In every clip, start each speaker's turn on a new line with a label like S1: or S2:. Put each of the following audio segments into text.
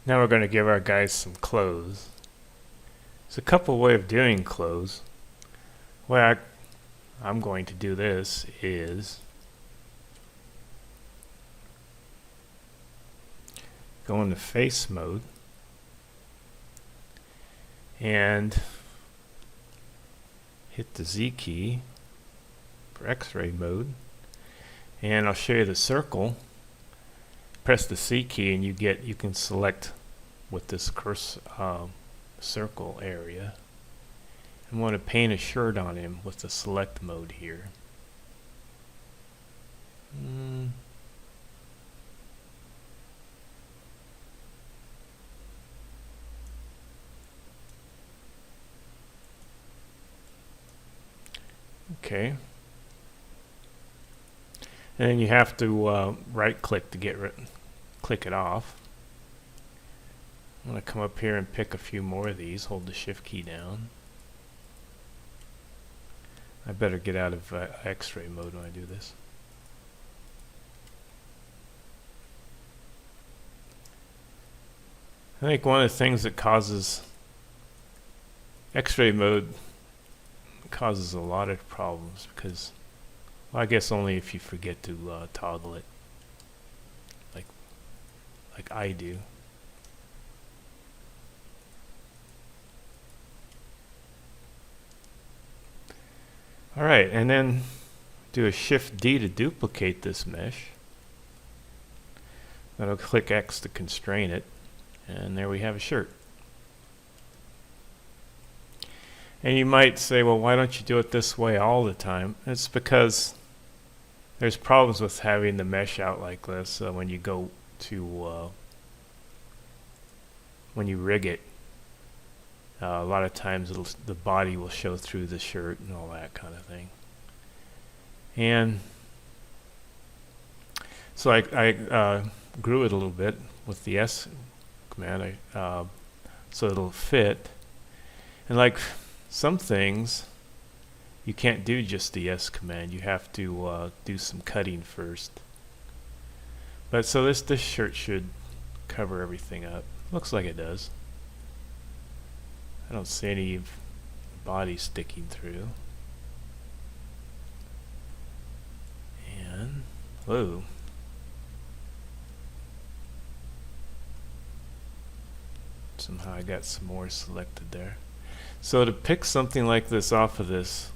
S1: Now we're going to give our guys some clothes. There's a couple ways of doing clothes. Well, I'm going to do this is go into face mode and hit the Z key for X-ray mode, and I'll show you the circle. Press the C key and you can select with this circle area. I want to paint a shirt on him with the select mode here. Okay. And then you have to right click to click it off. I'm going to come up here and pick a few more of these. Hold the shift key down. I better get out of X-ray mode when I do this. I think one of the things that causes X-ray mode causes a lot of problems because, well, I guess only if you forget to toggle it, like I do. Alright, and then do a Shift D to duplicate this mesh. Then I'll click X to constrain it, and there we have a shirt. And you might say, well, why don't you do it this way all the time? It's because there's problems with having the mesh out like this when you go to when you rig it. A lot of times the body will show through the shirt and all that kind of thing. And so I grew it a little bit with the S command, so it'll fit. And like some things, you can't do just the S command. You have to do some cutting first. But so this shirt should cover everything up. Looks like it does. I don't see any body sticking through. And whoa. Somehow I got some more selected there. So to pick something like this off of this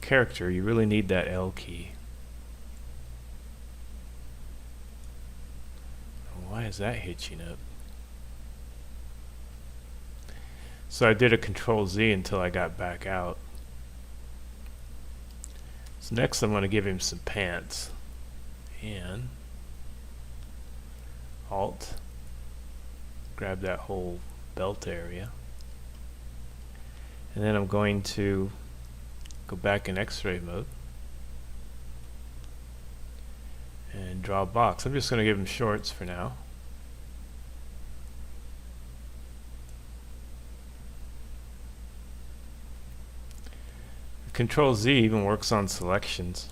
S1: character, you really need that L key. Why is that hitching up? So I did a Control Z until I got back out. So next I'm going to give him some pants. And Alt, grab that whole belt area. And then I'm going to go back in X-ray mode and draw a box. I'm just going to give him shorts for now. Control Z even works on selections.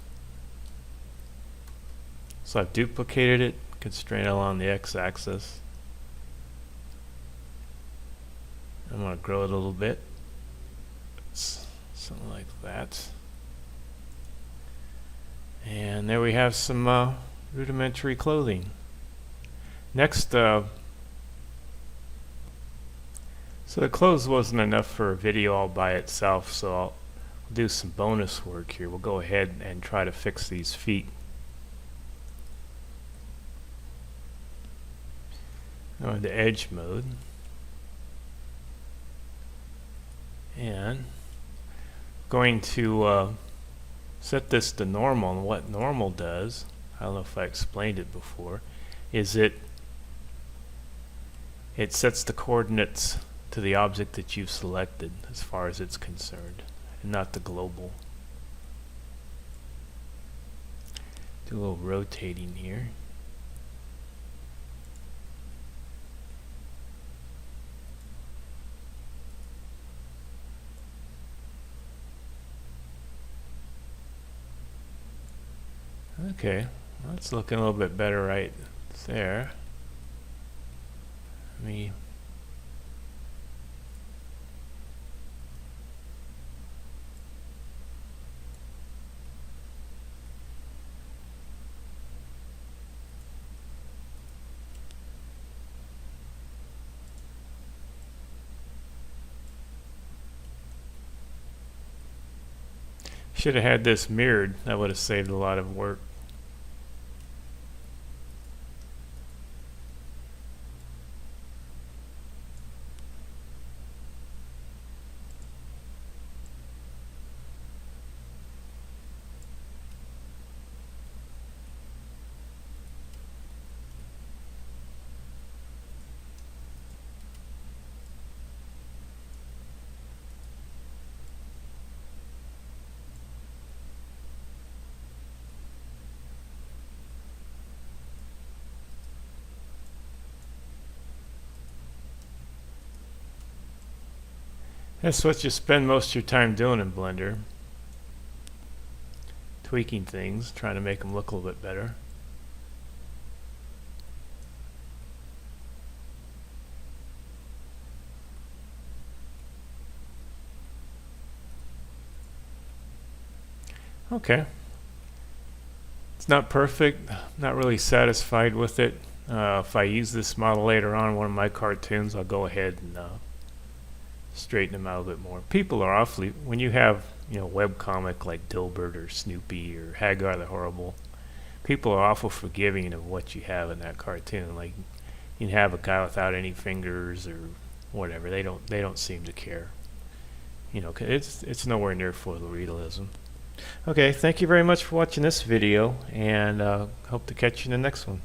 S1: So I've duplicated it, constrain it along the X-axis. I'm going to grow it a little bit. Something like that. And there we have some rudimentary clothing. Next, so the clothes wasn't enough for a video all by itself, so I'll do some bonus work here. We'll go ahead and try to fix these feet. Go into edge mode. And going to set this to normal, and what normal does, I don't know if I explained it before, is it sets the coordinates to the object that you've selected as far as it's concerned, and not the global. Do a little rotating here. Okay, that's looking a little bit better right there. me. Should have had this mirrored. That would have saved a lot of work. That's what you spend most of your time doing in Blender. Tweaking things, trying to make them look a little bit better. Okay. It's not perfect, not really satisfied with it. If I use this model later on in one of my cartoons, I'll go ahead and straighten them out a bit more. People are awfully, when you have, webcomic like Dilbert or Snoopy or Hagar the Horrible, people are awful forgiving of what you have in that cartoon. Like, you can have a guy without any fingers or whatever. They don't seem to care. It's nowhere near photorealism. Okay, thank you very much for watching this video, and hope to catch you in the next one.